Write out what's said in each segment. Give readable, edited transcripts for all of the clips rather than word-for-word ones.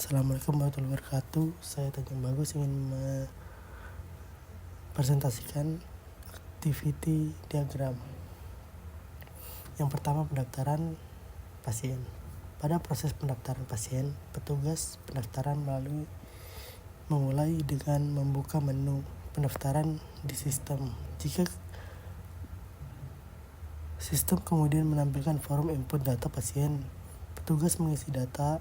Assalamualaikum warahmatullahi wabarakatuh. Saya Tanjung Bagus ingin mempresentasikan activity diagram. Yang pertama, pendaftaran pasien. Pada proses pendaftaran pasien, petugas pendaftaran memulai dengan membuka menu pendaftaran di sistem. Jika sistem kemudian menampilkan forum input data pasien, petugas mengisi data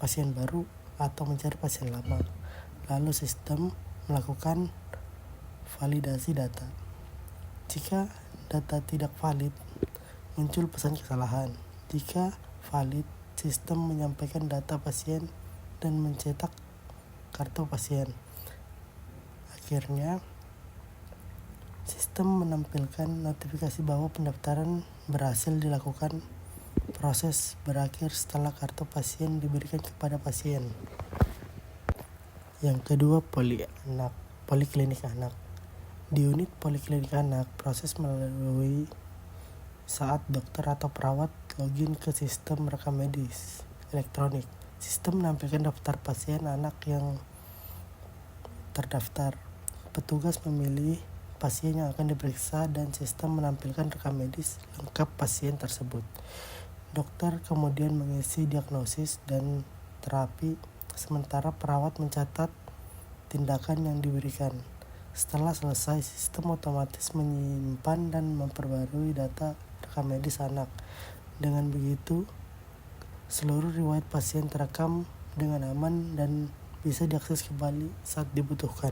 pasien baru atau mencari pasien lama. Lalu sistem melakukan validasi data. Jika data tidak valid, muncul pesan kesalahan. Jika valid, sistem menyampaikan data pasien dan mencetak kartu pasien. Akhirnya, sistem menampilkan notifikasi bahwa pendaftaran berhasil dilakukan. Proses berakhir setelah kartu pasien diberikan kepada pasien. Yang kedua, poliklinik anak. Di unit poliklinik anak, proses melalui saat dokter atau perawat login ke sistem rekam medis elektronik. Sistem menampilkan daftar pasien anak yang terdaftar. Petugas memilih pasien yang akan diperiksa dan sistem menampilkan rekam medis lengkap pasien tersebut. Dokter kemudian mengisi diagnosis dan terapi, sementara perawat mencatat tindakan yang diberikan. Setelah selesai, sistem otomatis menyimpan dan memperbarui data rekam medis anak. Dengan begitu, seluruh riwayat pasien terekam dengan aman dan bisa diakses kembali saat dibutuhkan.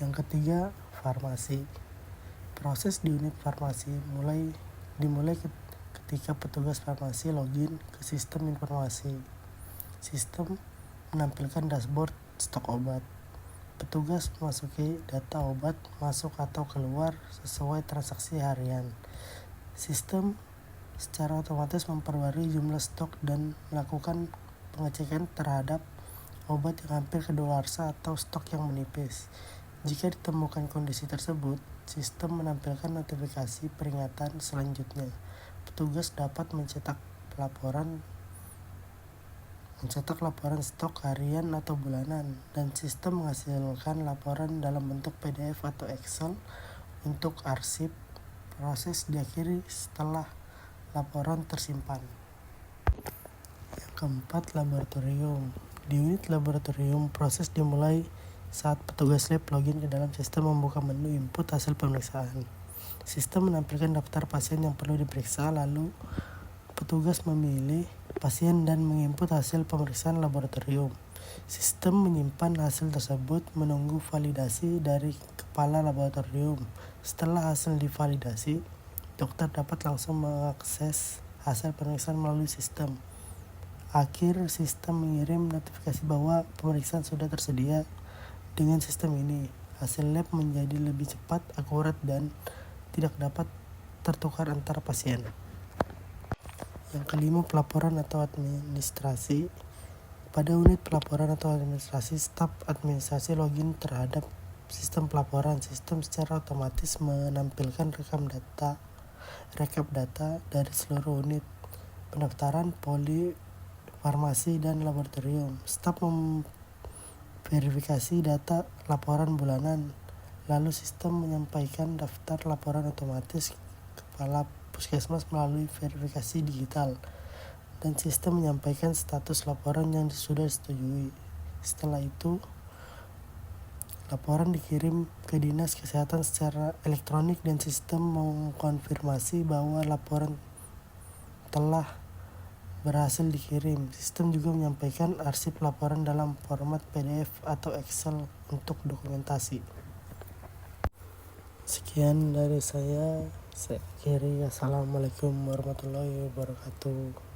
Yang ketiga, farmasi. Proses di unit farmasi dimulai ketika petugas farmasi login ke sistem informasi. Sistem menampilkan dashboard stok obat. Petugas memasuki data obat masuk atau keluar sesuai transaksi harian. Sistem secara otomatis memperbarui jumlah stok dan melakukan pengecekan terhadap obat yang hampir kedaluarsa atau stok yang menipis. Jika ditemukan kondisi tersebut, sistem menampilkan notifikasi peringatan selanjutnya. Petugas dapat mencetak laporan stok harian atau bulanan, dan sistem menghasilkan laporan dalam bentuk PDF atau Excel untuk arsip. Proses diakhiri setelah laporan tersimpan. Yang keempat, laboratorium. Di unit laboratorium, proses dimulai saat petugas lab login ke dalam sistem membuka menu input hasil pemeriksaan. Sistem menampilkan daftar pasien yang perlu diperiksa, lalu petugas memilih pasien dan menginput hasil pemeriksaan laboratorium. Sistem menyimpan hasil tersebut menunggu validasi dari kepala laboratorium. Setelah hasil divalidasi, dokter dapat langsung mengakses hasil pemeriksaan melalui sistem. Akhir, sistem mengirim notifikasi bahwa pemeriksaan sudah tersedia. Dengan sistem ini, hasil lab menjadi lebih cepat, akurat, dan tidak dapat tertukar antar pasien. Yang kelima, pelaporan atau administrasi. Pada unit pelaporan atau administrasi, staf administrasi login terhadap sistem pelaporan. Sistem secara otomatis menampilkan rekap data dari seluruh unit pendaftaran, poli, farmasi, dan laboratorium. Staf verifikasi data laporan bulanan, lalu sistem menyampaikan daftar laporan otomatis kepala puskesmas melalui verifikasi digital, dan sistem menyampaikan status laporan yang sudah disetujui. Setelah itu, laporan dikirim ke dinas kesehatan secara elektronik dan sistem mengkonfirmasi bahwa laporan telah berhasil dikirim. Sistem juga menyampaikan arsip laporan dalam format PDF atau Excel untuk dokumentasi. Sekian dari saya akhiri. Assalamualaikum warahmatullahi wabarakatuh.